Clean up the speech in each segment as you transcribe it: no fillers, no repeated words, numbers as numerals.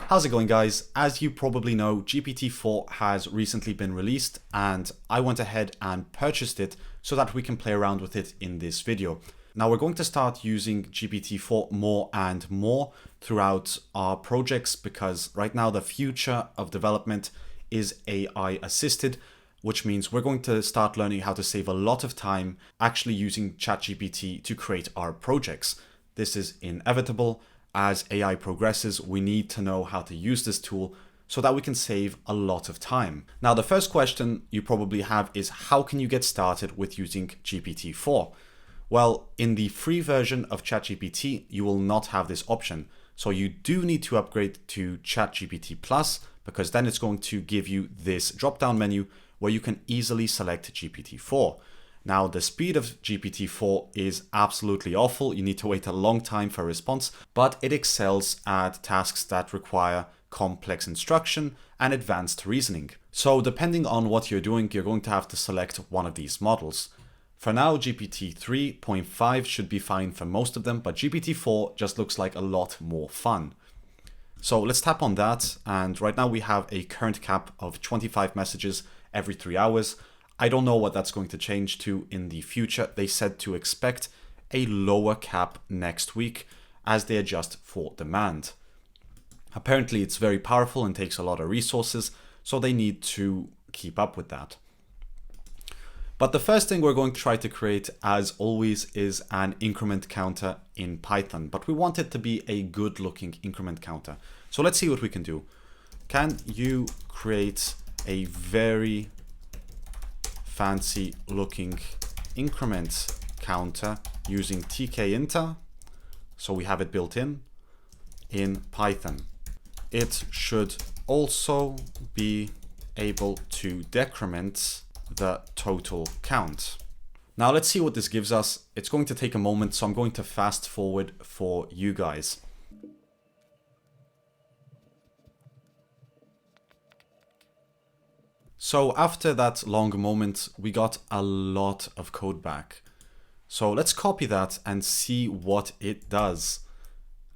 How's it going, guys? As you probably know, GPT-4 has recently been released and I went ahead and purchased it so that we can play around with it in this video. Now we're going to start using GPT-4 more and more throughout our projects because right now the future of development is AI assisted, which means we're going to start learning how to save a lot of time actually using ChatGPT to create our projects. This is inevitable. As AI progresses, we need to know how to use this tool so that we can save a lot of time. Now, the first question you probably have is how can you get started with using GPT-4? Well, in the free version of ChatGPT, you will not have this option. So you do need to upgrade to ChatGPT Plus because then it's going to give you this drop-down menu where you can easily select GPT-4. Now, the speed of GPT-4 is absolutely awful. You need to wait a long time for a response, but it excels at tasks that require complex instruction and advanced reasoning. So depending on what you're doing, you're going to have to select one of these models. For now, GPT 3.5 should be fine for most of them, but GPT-4 just looks like a lot more fun. So let's tap on that. And right now we have a current cap of 25 messages every 3 hours. I don't know what that's going to change to in the future. They said to expect a lower cap next week as they adjust for demand. Apparently it's very powerful and takes a lot of resources, so they need to keep up with that. But the first thing we're going to try to create, as always, is an increment counter in Python, but we want it to be a good looking increment counter. So let's see what we can do. Can you create a very fancy looking increment counter using tkinter? So we have it built in Python. It should also be able to decrement the total count. Now let's see what this gives us. It's going to take a moment, so I'm going to fast forward for you guys. So after that long moment, we got a lot of code back. So let's copy that and see what it does.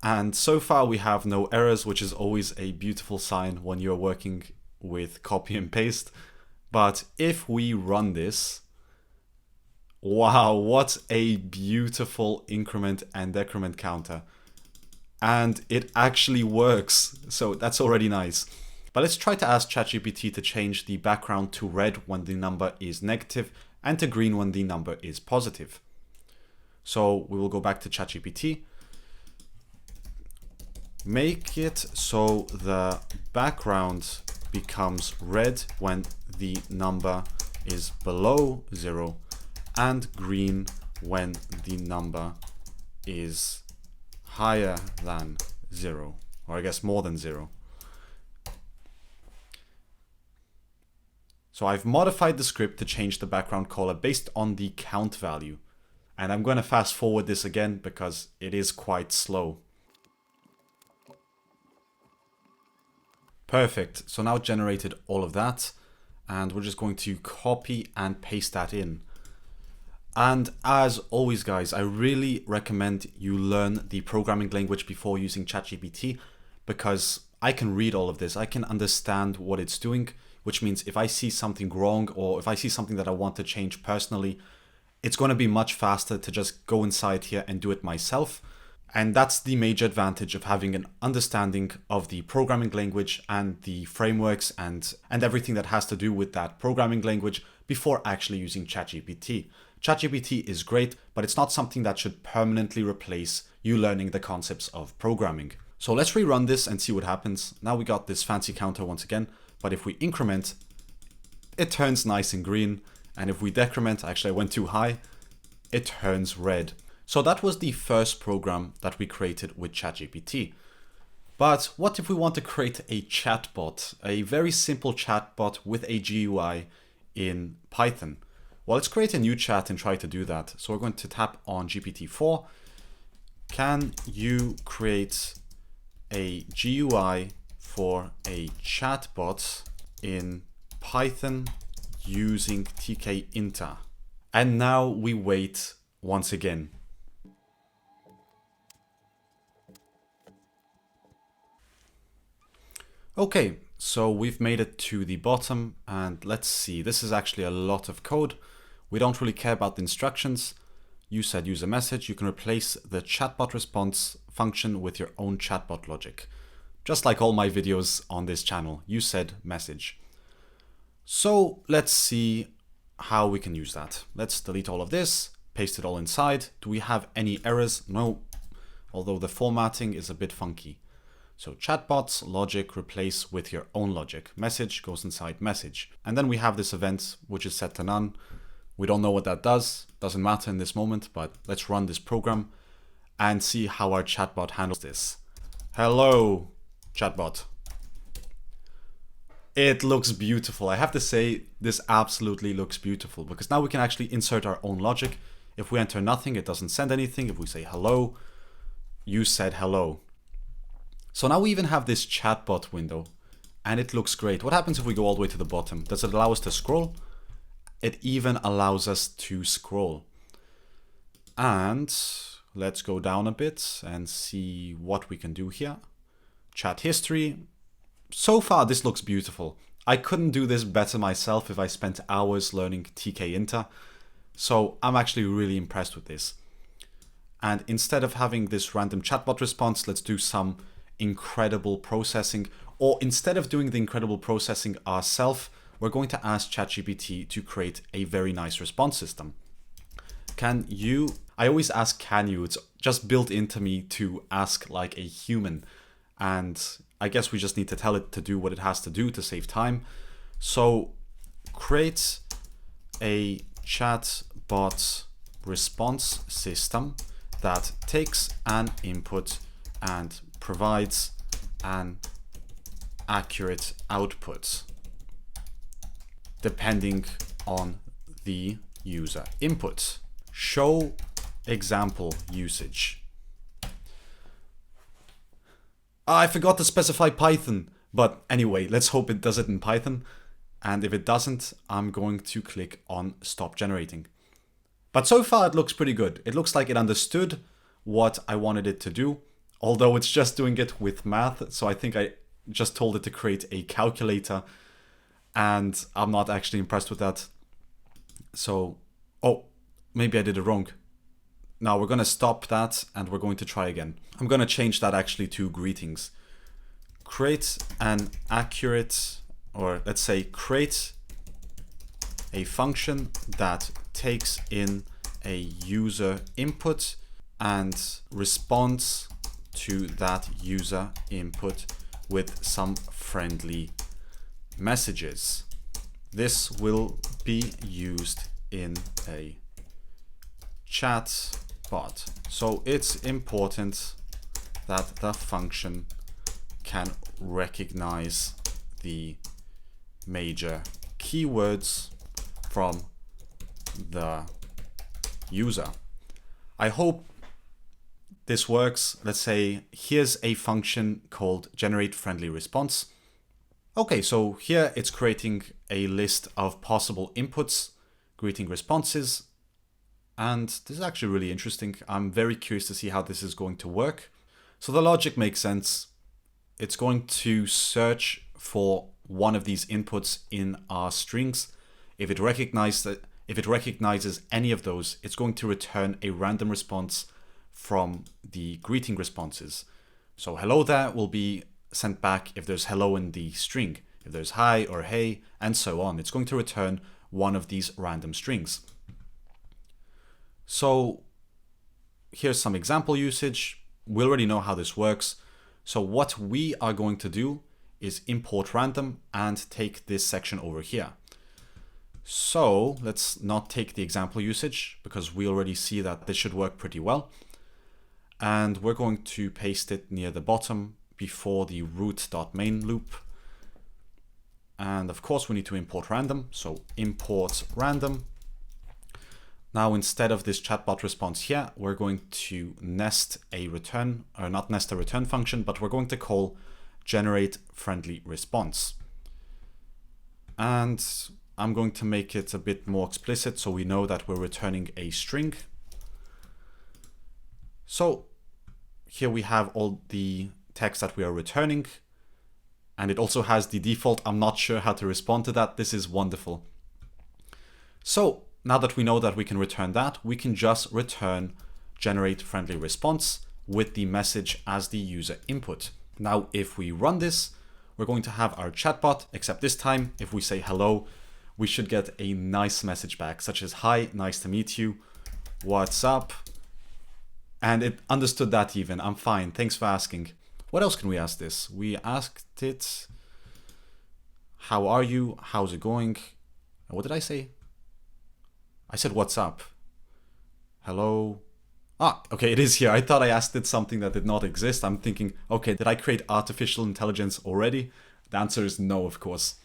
And so far we have no errors, which is always a beautiful sign when you're working with copy and paste. But if we run this, wow, what a beautiful increment and decrement counter. And it actually works. So that's already nice. But let's try to ask ChatGPT to change the background to red when the number is negative and to green when the number is positive. So we will go back to ChatGPT. Make it so the background becomes red when the number is below 0 and green when the number is higher than 0, or I guess more than 0. So I've modified the script to change the background color based on the count value. And I'm going to fast forward this again because it is quite slow. Perfect. So now it generated all of that. And we're just going to copy and paste that in. And as always, guys, I really recommend you learn the programming language before using ChatGPT because I can read all of this. I can understand what it's doing, which means if I see something wrong or if I see something that I want to change personally, it's going to be much faster to just go inside here and do it myself. And that's the major advantage of having an understanding of the programming language and the frameworks and everything that has to do with that programming language before actually using ChatGPT. ChatGPT is great, but it's not something that should permanently replace you learning the concepts of programming. So let's rerun this and see what happens. Now we got this fancy counter once again, but if we increment, it turns nice and green. And if we decrement, actually I went too high, it turns red. So that was the first program that we created with ChatGPT. But what if we want to create a chatbot, a very simple chatbot with a GUI in Python? Well, let's create a new chat and try to do that. So we're going to tap on GPT-4. Can you create a GUI for a chatbot in Python using tkinter? And now we wait once again. Okay, so we've made it to the bottom, and let's see, this is actually a lot of code. We don't really care about the instructions. You said use a message. You can replace the chatbot response function with your own chatbot logic. Just like all my videos on this channel, you said message. So let's see how we can use that. Let's delete all of this, paste it all inside. Do we have any errors? No, although the formatting is a bit funky. So chatbots logic replace with your own logic. Message goes inside message. And then we have this event, which is set to none. We don't know what that does. Doesn't matter in this moment, but let's run this program and see how our chatbot handles this. Hello, chatbot. It looks beautiful. I have to say, this absolutely looks beautiful because now we can actually insert our own logic. If we enter nothing, it doesn't send anything. If we say hello, you said hello. So now we even have this chatbot window and it looks great. What happens if we go all the way to the bottom? Does it allow us to scroll? It even allows us to scroll. And let's go down a bit and see what we can do here. Chat history. So far, this looks beautiful. I couldn't do this better myself if I spent hours learning TK Inter. So I'm actually really impressed with this. And instead of having this random chatbot response, let's do some incredible processing. Or instead of doing the incredible processing ourselves, we're going to ask ChatGPT to create a very nice response system. Can you? I always ask can you. It's just built into me to ask like a human. And I guess we just need to tell it to do what it has to do to save time. So create a chatbot response system that takes an input and provides an accurate output depending on the user input. Show example usage. I forgot to specify Python, but anyway, let's hope it does it in Python. And if it doesn't, I'm going to click on stop generating. But so far it looks pretty good. It looks like it understood what I wanted it to do, although it's just doing it with math. So I think I just told it to create a calculator and I'm not actually impressed with that. So, oh, maybe I did it wrong. Now we're going to stop that and we're going to try again. I'm going to change that actually to greetings. Create an accurate, or let's say create a function that takes in a user input and responds to that user input with some friendly messages. This will be used in a chat bot. So it's important that the function can recognize the major keywords from the user. I hope this works. Let's say here's a function called generate friendly response. Okay, so here it's creating a list of possible inputs, greeting responses, and this is actually really interesting. I'm very curious to see how this is going to work. So the logic makes sense. It's going to search for one of these inputs in our strings. If it recognizes any of those, it's going to return a random response from the greeting responses. So hello there will be sent back if there's hello in the string. If there's hi or hey, and so on. It's going to return one of these random strings. So here's some example usage. We already know how this works. So what we are going to do is import random and take this section over here. So let's not take the example usage because we already see that this should work pretty well. And we're going to paste it near the bottom before the root.main loop. And of course we need to import random. So import random. Now instead of this chatbot response here, we're going to nest a return, or not nest a return function, but we're going to call generate friendly response. And I'm going to make it a bit more explicit so we know that we're returning a string. So here we have all the text that we are returning. And it also has the default, I'm not sure how to respond to that. This is wonderful. So now that we know that we can return that, we can just return generate friendly response with the message as the user input. Now, if we run this, we're going to have our chatbot, except this time, if we say hello, we should get a nice message back, such as, hi, nice to meet you, what's up? And it understood that even, I'm fine, thanks for asking. What else can we ask this? We asked it, how are you? How's it going? What did I say? I said, what's up? Hello? Ah, okay, it is here. I thought I asked it something that did not exist. I'm thinking, okay, did I create artificial intelligence already? The answer is no, of course.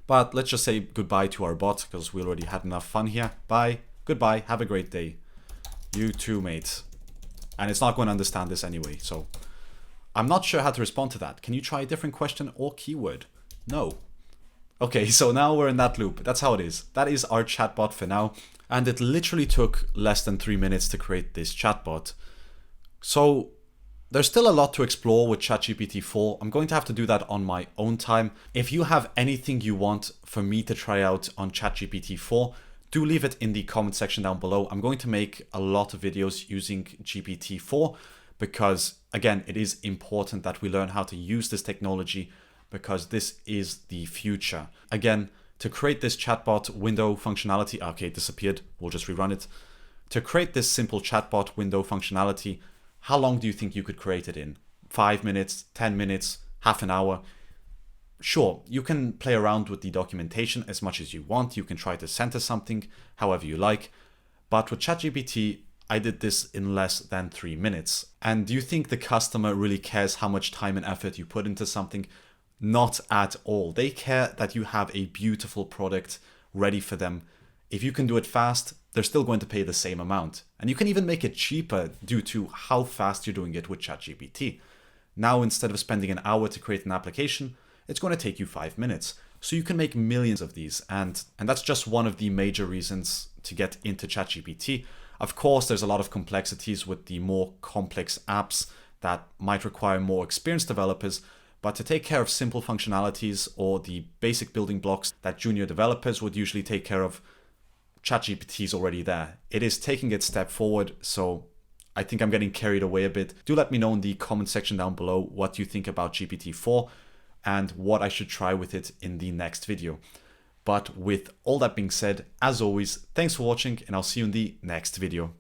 But let's just say goodbye to our bot because we already had enough fun here. Bye, goodbye, have a great day. You too, mate. And it's not going to understand this anyway, so I'm not sure how to respond to that. Can you try a different question or keyword? No. Okay, so now we're in that loop. That's how it is. That is our chatbot for now. And it literally took less than 3 minutes to create this chatbot. So there's still a lot to explore with ChatGPT-4. I'm going to have to do that on my own time. If you have anything you want for me to try out on ChatGPT-4, do leave it in the comment section down below. I'm going to make a lot of videos using GPT-4 because, again, it is important that we learn how to use this technology because this is the future. Again, to create this chatbot window functionality, okay, it disappeared, we'll just rerun it. To create this simple chatbot window functionality, how long do you think you could create it in? 5 minutes, 10 minutes, half an hour? Sure, you can play around with the documentation as much as you want. You can try to center something however you like. But with ChatGPT, I did this in less than 3 minutes. And do you think the customer really cares how much time and effort you put into something? Not at all. They care that you have a beautiful product ready for them. If you can do it fast, they're still going to pay the same amount. And you can even make it cheaper due to how fast you're doing it with ChatGPT. Now, instead of spending an hour to create an application, it's going to take you 5 minutes. So you can make millions of these. And that's just one of the major reasons to get into ChatGPT. Of course, there's a lot of complexities with the more complex apps that might require more experienced developers. But to take care of simple functionalities or the basic building blocks that junior developers would usually take care of, ChatGPT is already there. It is taking it a step forward, so I think I'm getting carried away a bit. Do let me know in the comment section down below what you think about GPT-4 and what I should try with it in the next video. But with all that being said, as always, thanks for watching and I'll see you in the next video.